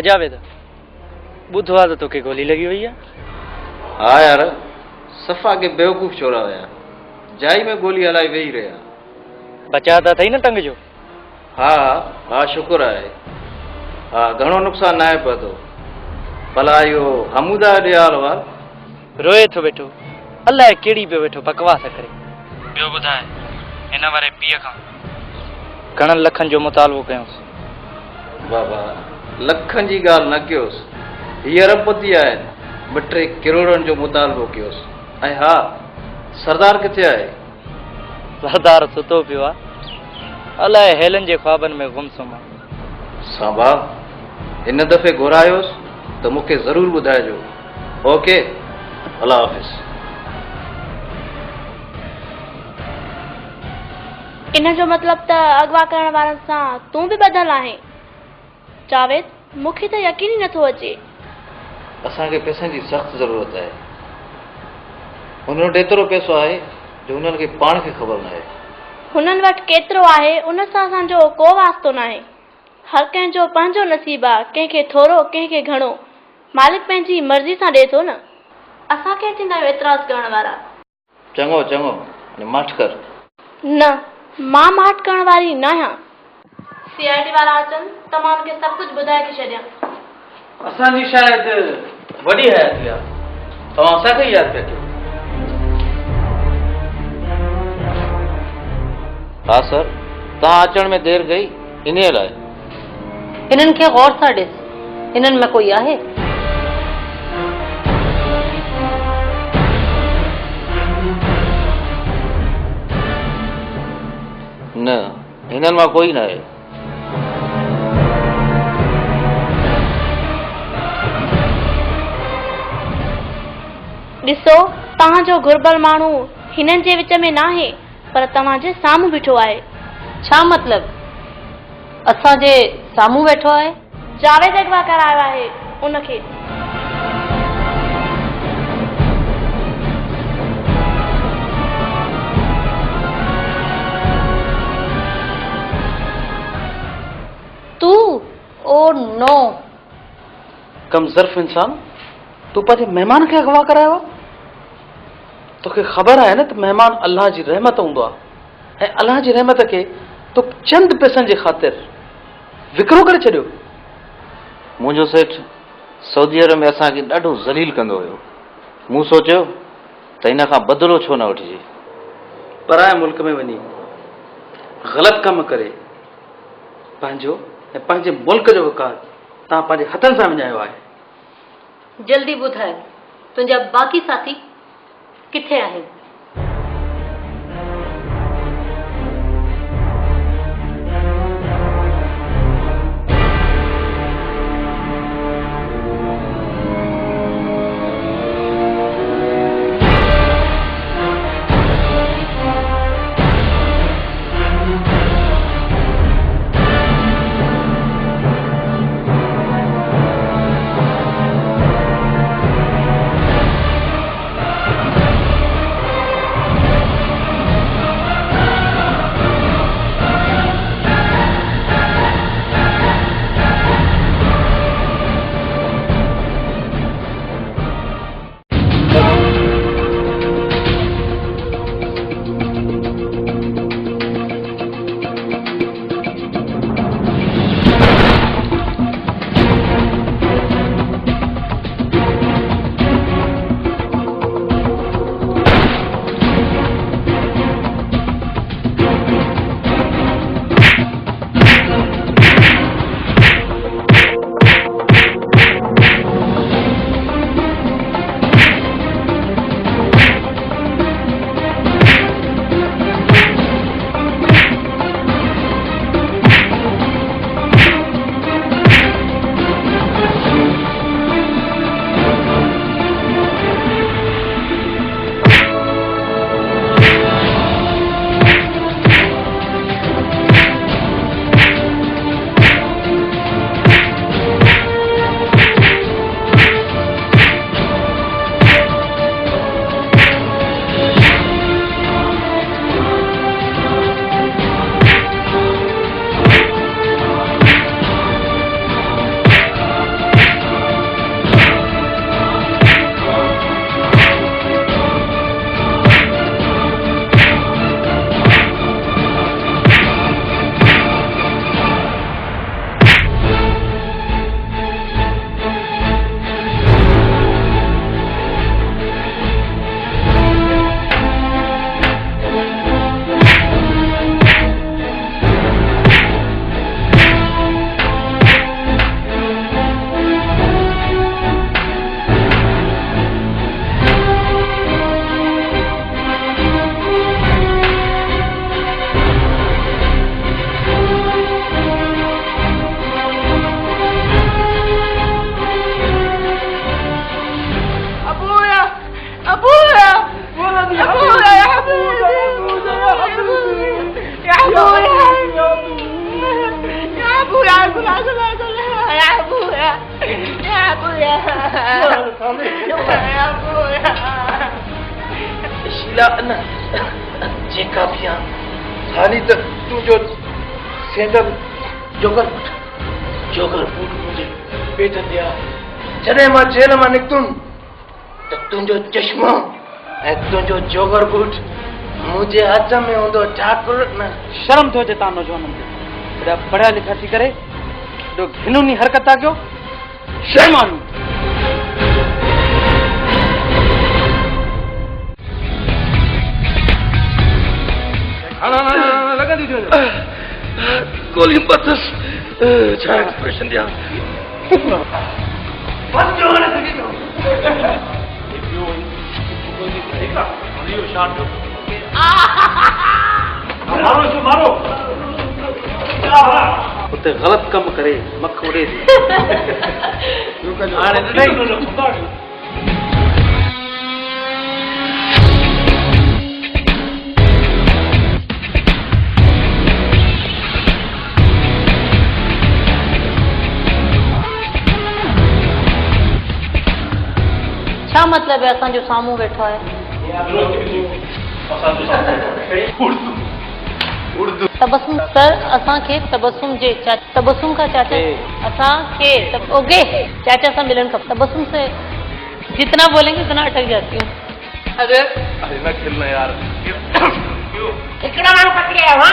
जावेद बुधवा तो तोखे गोली लगी हुई है। हाँ यार सफ़ा के बेवकूफ़ छोरा हुआ जाई में गोली हलाई वेही रहा। बचा था थई न टंग जो। हाँ हाँ शुक्र है। हाँ घणो नुक़सान ना है पतो भला इहो हमूदा ॾे हाल वाल रोए थो वेठो अलाए केड़ी पे वेठो बकवास करे। ॿियो ॿुधाए हिन वारे पीउ खां घणनि लखनि जो मुतालबो कयोसि। बाबा लखनि जी ॻाल्हि न कयोसि हीअ अरबपति आहिनि 2-3 करोड़नि जो मुतालबो कयोसि। ऐं हा सरदार किथे आहे? सरदार सुतो पियो आहे अलाए हेलनि जे ख्वाबनि में गुमसुम आहे। सांभा हिन दफ़े घुरायोसि त मूंखे ज़रूरु ॿुधाइजो। ओके अल्लाह हाफ़िज़। इन जो मतलब त अगवा करण वारनि सां तूं बि ॿधल आहीं? जावेद मूंखे त यकीन ई नथो अचे। असांखे पैसनि जी सख़्त ज़रूरत आहे। हुन वटि एतिरो पैसो आहे जो हुननि खे पाण खे ख़बर न आहे। हुननि वटि केतिरो आहे उन सां असांजो को वास्तो न आहे। हर कंहिंजो पंहिंजो नसीब आहे, कंहिंखे थोरो कंहिंखे घणो। मालिक पंहिंजी मर्ज़ी सां ॾिए थो न। असां केरु थींदा आहियूं एतिराज़ करण वारा। चङो चङो माठ कर। न मां माठ करण वारी न आहियां। सीआईडी वारा अचनि त मां उनखे सभु कुझु ॿुधाए थी छॾियां। असांजी शायदि वॾी हयाती आहे तव्हां असांखे यादि पिया कयो। हाँ सर तव्हां अचण में देरि कई इन लाइ। हिननि खे गौर सां ॾिस हिननि में कोई आहे? न हिननि मां कोई न आहे। ॾिसो तव्हांजो घुर्बल माण्हू हिननि जे विच में न आहे पर तव्हांजे साम्हूं बीठो आहे। छा मतलब असांजे साम्हूं वेठो आहे? जावेद अगवा करायो आहे उनखे। तू ओ नो कम ज़र्फ इंसान तू पंहिंजे महिमान खे अगवा करायो आहे। तोखे ख़बर आहे न त महिमान अल्लाह जी रहमत हूंदो आहे ऐं अल्लाह जी रहमत खे तो चंद पैसनि जे ख़ातिर विकिरो करे छॾियो। मुंहिंजो सेठ सऊदी अरब में असांखे ॾाढो ज़लील कंदो हुयो। मूं सोचियो त हिन खां बदिलो छो न वठिजे। पराए मुल्क में वञी ग़लति कमु करे पंहिंजो ऐं पंहिंजे मुल्क जो विकास तव्हां पंहिंजे हथनि सां विञायो आहे। जल्दी ॿुधाए तुंहिंजा बाक़ी साथी किथे आहिनि? वसीला न जेका भी आ हाली त तुंहिंजो सेंगर जोगर बूट मुंहिंजे पेट ते आ। जॾहिं मां जेल मां निकितुमि त तुंहिंजो चश्मो ऐं तुंहिंजो जोगर बूट मुंहिंजे हथ में हूंदो। ठाकुर न शर्म थो अचे तव्हां नौजवाननि खे हेॾा पढ़िया लिखिया थी करे हेॾो घिनौनी हरकत था कयो। शर्म आनी लॻंदी थियूं गोलियूं बतस छा एक्सप्रेशन ॾियां उते ग़लति कमु करे मख उड़े थी। छा मतलब है असांजो साम्हूं वेठो आहे? तबस्सुम सर असांखे तबस्सुम का चाचा असांखे ओके चाचा से मिलन खप। तबस्सुम से जितना बोलेंगे उतना अटक जाती हूँ। अरे न खिलना यार हिकिड़ा माण्हू पकड़िया हुआ